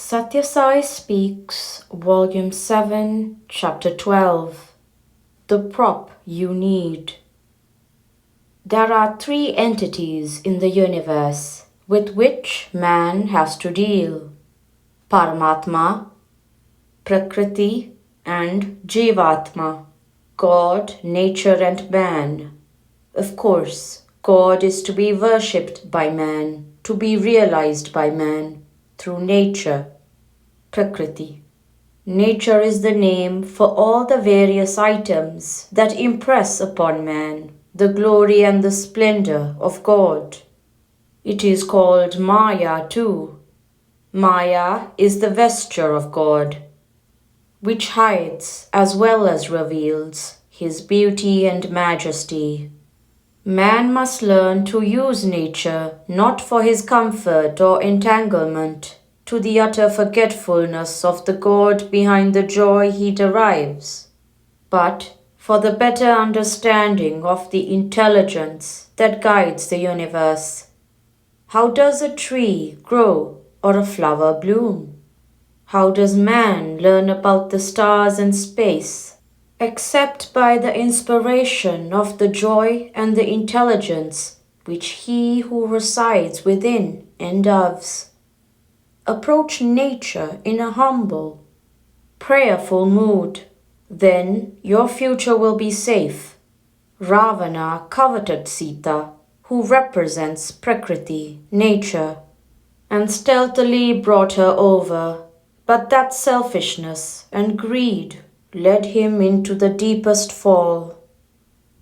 Sathya Sai Speaks, Volume 7, Chapter 12. The Prop You Need. There are three entities in the universe with which man has to deal: Paramatma, Prakriti, and Jivatma, God, nature, and man. Of course, God is to be worshipped by man, to be realized by man through nature, Prakriti. Nature is the name for all the various items that impress upon man the glory and the splendor of God. It is called Maya too. Maya is the vesture of God, which hides as well as reveals his beauty and majesty. Man must learn to use nature not for his comfort or entanglement, to the utter forgetfulness of the God behind the joy he derives, but for the better understanding of the intelligence that guides the universe. How does a tree grow or a flower bloom? How does man learn about the stars and space? Except by the inspiration of the joy and the intelligence which he who resides within endows. Approach nature in a humble, prayerful mood, then your future will be safe. Ravana coveted Sita, who represents Prakriti, nature, and stealthily brought her over, but that selfishness and greed led him into the deepest fall.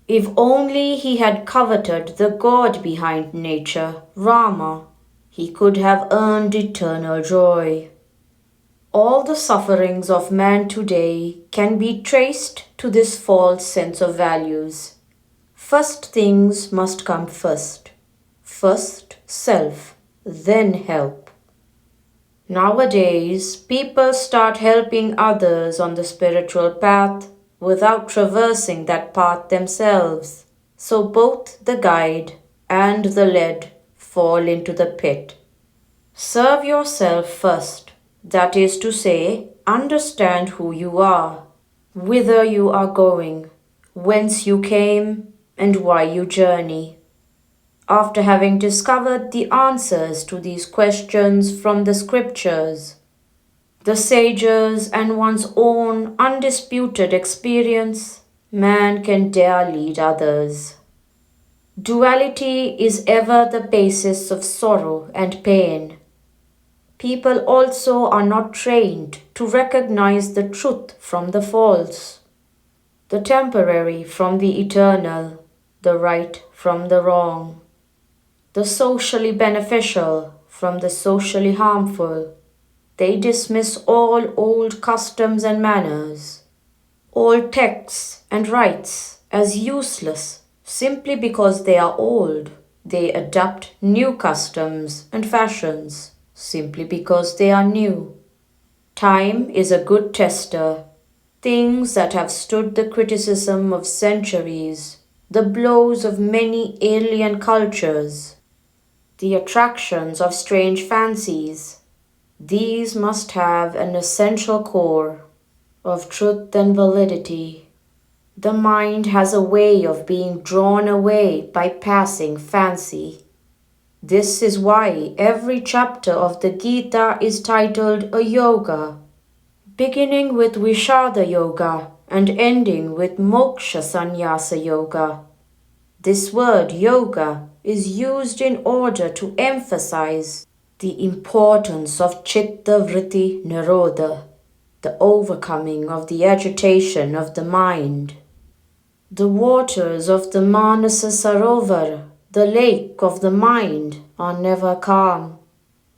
If only he had coveted the God behind nature, Rama, he could have earned eternal joy. All the sufferings of man today can be traced to this false sense of values. First things must come first. First self, then help. Nowadays, people start helping others on the spiritual path without traversing that path themselves. So both the guide and the led fall into the pit. Serve yourself first. That is to say, understand who you are, whither you are going, whence you came, and why you journey. After having discovered the answers to these questions from the scriptures, the sages, and one's own undisputed experience, man can dare lead others. Duality is ever the basis of sorrow and pain. People also are not trained to recognize the truth from the false, the temporary from the eternal, the right from the wrong, the socially beneficial from the socially harmful. They dismiss all old customs and manners, old texts and rites as useless simply because they are old. They adopt new customs and fashions simply because they are new. Time is a good tester. Things that have stood the criticism of centuries, the blows of many alien cultures, the attractions of strange fancies, these must have an essential core of truth and validity. The mind has a way of being drawn away by passing fancy. This is why every chapter of the Gita is titled a yoga, beginning with Vishada Yoga and ending with Moksha Sannyasa Yoga. This word yoga is used in order to emphasize the importance of Chitta Vritti Nirodha, the overcoming of the agitation of the mind. The waters of the Manasa Sarovar, the lake of the mind, are never calm.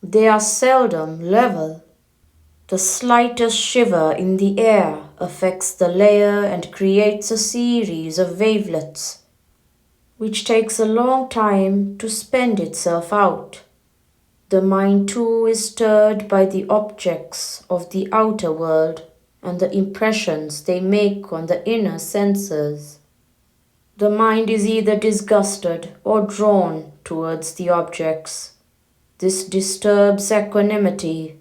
They are seldom level. The slightest shiver in the air affects the layer and creates a series of wavelets, which takes a long time to spend itself out. The mind too is stirred by the objects of the outer world and the impressions they make on the inner senses. The mind is either disgusted or drawn towards the objects. This disturbs equanimity.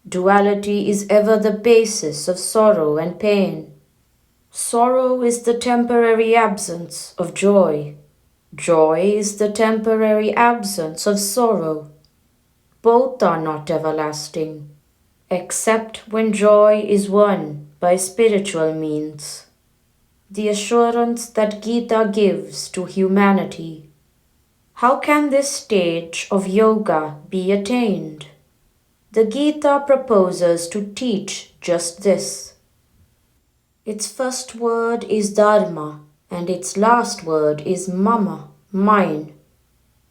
Duality is ever the basis of sorrow and pain. Sorrow is the temporary absence of joy. Joy is the temporary absence of sorrow. Both are not everlasting, except when joy is won by spiritual means. The assurance that Gita gives to humanity. How can this stage of yoga be attained? The Gita proposes to teach just this. Its first word is dharma and its last word is mama, mine.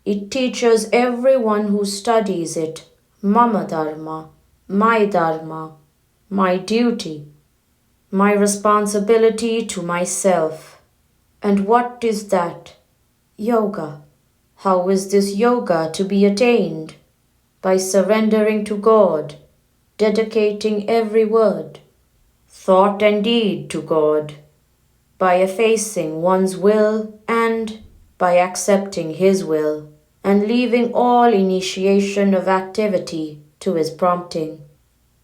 It teaches everyone who studies it, mama dharma, my duty, my responsibility to myself. And what is that? Yoga. How is this yoga to be attained? By surrendering to God, dedicating every word, thought and deed to God, by effacing one's will and by accepting His will, and leaving all initiation of activity to His prompting,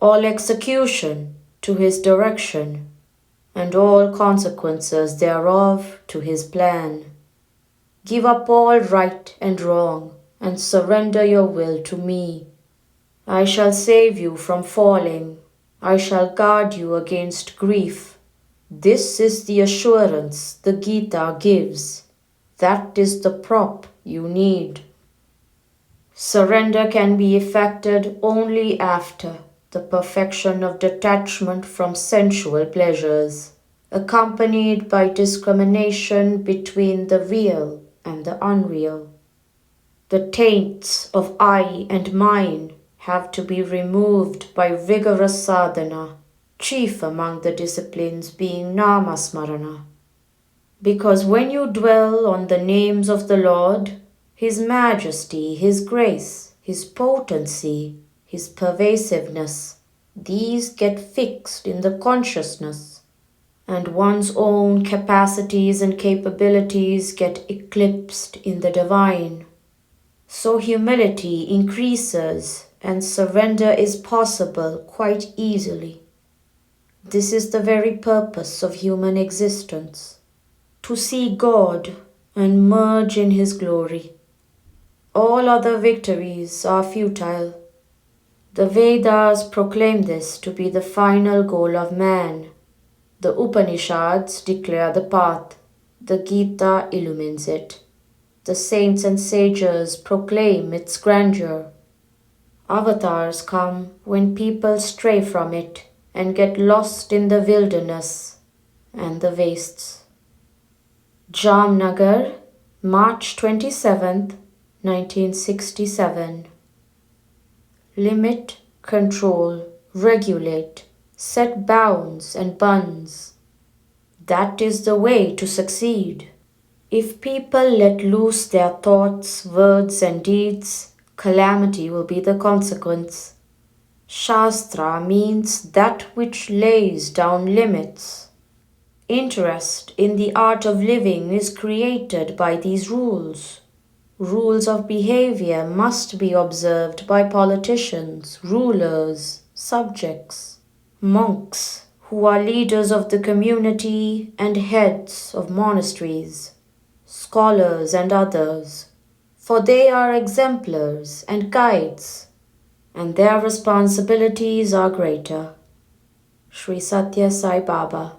all execution to His direction, and all consequences thereof to His plan. Give up all right and wrong, and surrender your will to me. I shall save you from falling. I shall guard you against grief. This is the assurance the Gita gives. That is the prop you need. Surrender can be effected only after the perfection of detachment from sensual pleasures, accompanied by discrimination between the real and the unreal. The taints of I and mine have to be removed by vigorous sadhana, chief among the disciplines being namasmarana. Because when you dwell on the names of the Lord, His majesty, His grace, His potency, His pervasiveness, these get fixed in the consciousness, and one's own capacities and capabilities get eclipsed in the divine. So humility increases and surrender is possible quite easily. This is the very purpose of human existence, to see God and merge in His glory. All other victories are futile. The Vedas proclaim this to be the final goal of man. The Upanishads declare the path. The Gita illumines it. The saints and sages proclaim its grandeur. Avatars come when people stray from it and get lost in the wilderness and the wastes. Jamnagar, March 27th, 1967. Limit, control, regulate, set bounds and buns. That is the way to succeed. If people let loose their thoughts, words and deeds, calamity will be the consequence. Shastra means that which lays down limits. Interest in the art of living is created by these rules. Rules of behavior must be observed by politicians, rulers, subjects, monks, who are leaders of the community and heads of monasteries, scholars and others, for they are exemplars and guides, and their responsibilities are greater. Sri Sathya Sai Baba.